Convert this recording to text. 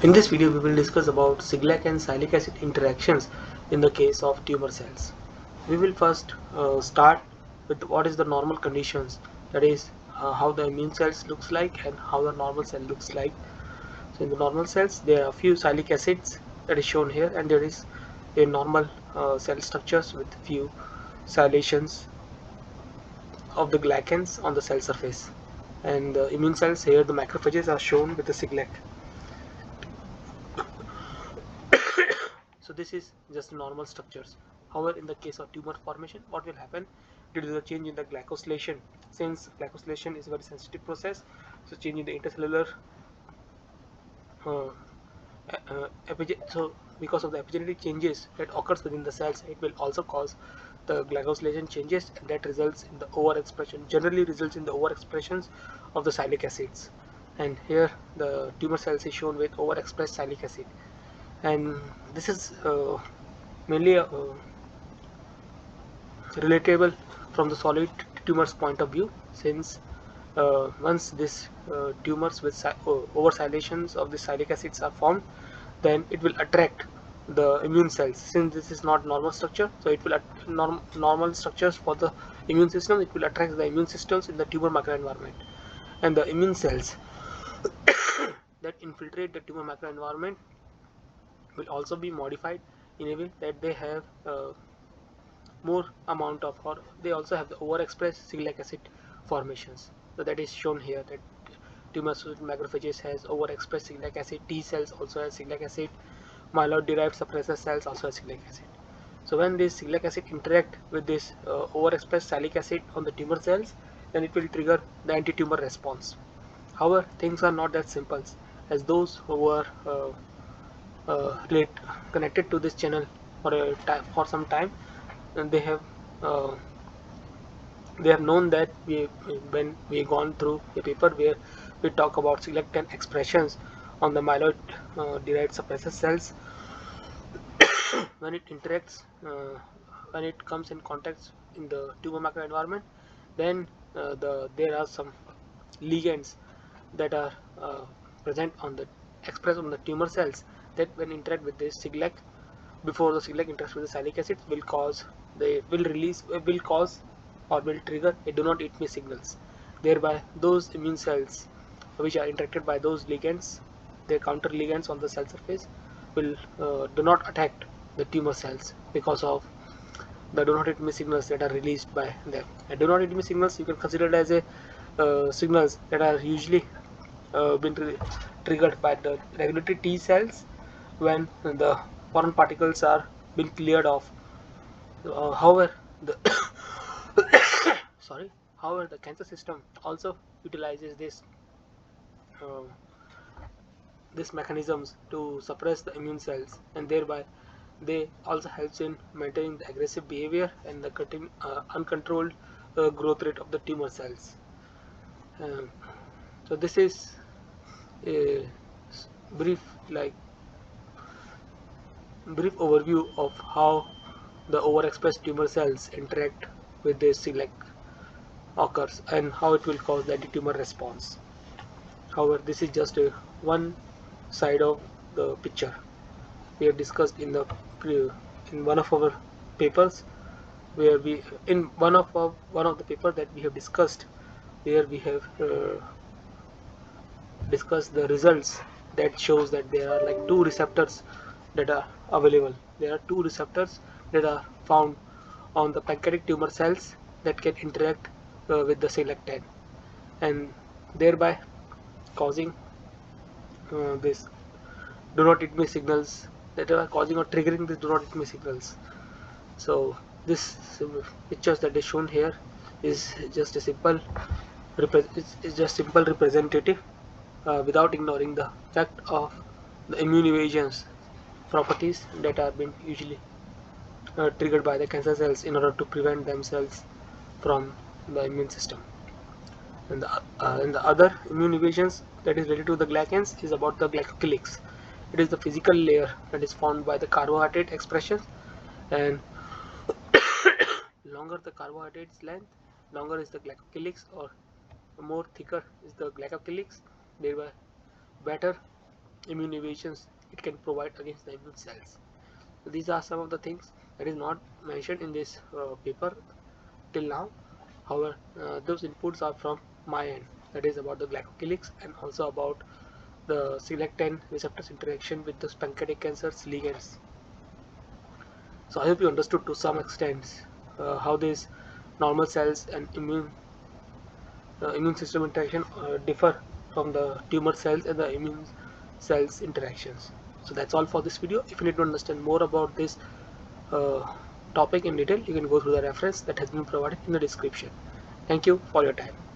In this video, we will discuss about Siglec and Sialic acid interactions in the case of tumor cells. We will first start with what is the normal conditions, that is how the immune cells looks like and how the normal cell looks like. So in the normal cells, there are a few sialic acids that is shown here, and there is a normal cell structures with few silations of the glycans on the cell surface. And the immune cells here, the macrophages, are shown with the Siglec. So this is just normal structures. However, in the case of tumor formation, what will happen due to the change in the glycosylation? Since glycosylation is a very sensitive process, so change in the intercellular uh, so because of the epigenetic changes that occurs within the cells, it will also cause the glycosylation changes, and that results in the overexpression, generally results in the overexpressions of the sialic acids. And here the tumor cells is shown with overexpressed sialic acid, and this is mainly relatable from the solid tumors point of view, since once this tumors with oversilations of the sialic acids are formed, then it will attract the immune cells. Since this is not normal structure, so it will normal structures for the immune system, it will attract the immune systems in the tumor microenvironment, and the immune cells that infiltrate the tumor microenvironment will also be modified in a way that they have more amount of, or they also have the overexpressed Siglec acid formations. So that is shown here, that tumors with macrophages has overexpressed Siglec acid, T cells also has Siglec acid, myeloid derived suppressor cells also has Siglec acid. So when this Siglec acid interact with this overexpressed Sialic acid on the tumor cells, then it will trigger the anti-tumor response. However, things are not that simple, as those who are connected to this channel for some time, and uh, they have known that when we gone through a paper where we talk about select 10 expressions on the myeloid derived suppressor cells, when it interacts, when it comes in contact in the tumor microenvironment, then there are some ligands that are present on the expressed on the tumor cells, that when interact with this Siglec, before the Siglec interacts with the sialic acid, will cause or will trigger a do not eat me signals. Thereby those immune cells which are interacted by those ligands, their counter ligands on the cell surface, will do not attack the tumor cells because of the do not eat me signals that are released by them. And do not eat me signals, you can consider it as a signals that are usually been triggered by the regulatory T cells when the foreign particles are being cleared off. However, the sorry, however, the cancer system also utilizes uh, these mechanisms to suppress the immune cells, and thereby they also helps in maintaining the aggressive behavior and the uncontrolled growth rate of the tumor cells. Um, so this is a brief like brief overview of how the overexpressed tumor cells interact with the Siglec occurs and how it will cause the anti-tumor response. However, this is just one side of the picture. We have discussed in one of our papers, where we in one of the papers that we have discussed, where we have discussed the results that shows that there are like two receptors that are available. There are two receptors that are found on the pancreatic tumor cells that can interact with the selectin, and thereby causing this do not eat me signals, that are causing or triggering this do not eat me signals. So this pictures that is shown here is just a simple is just simple representative, without ignoring the fact of the immune evasions properties that are being usually triggered by the cancer cells in order to prevent themselves from the immune system. And the other immune evasions that is related to the glycans is about the glycocalyx. It is the physical layer that is formed by the carbohydrate expression, and longer the carbohydrate's length, longer is the glycocalyx, or more thicker is the glycocalyx, thereby better immune evasions it can provide against the immune cells. So these are some of the things that is not mentioned in this paper till now. However, those inputs are from my end, that is about the glycosylation and also about the Siglec-10 receptors interaction with the pancreatic cancer ligands. So I hope you understood to some extent how these normal cells and immune system interaction differ from the tumor cells and the immune cells interactions. So that's all for this video. If you need to understand more about this uh, topic in detail, you can go through the reference that has been provided in the description. Thank you for your time.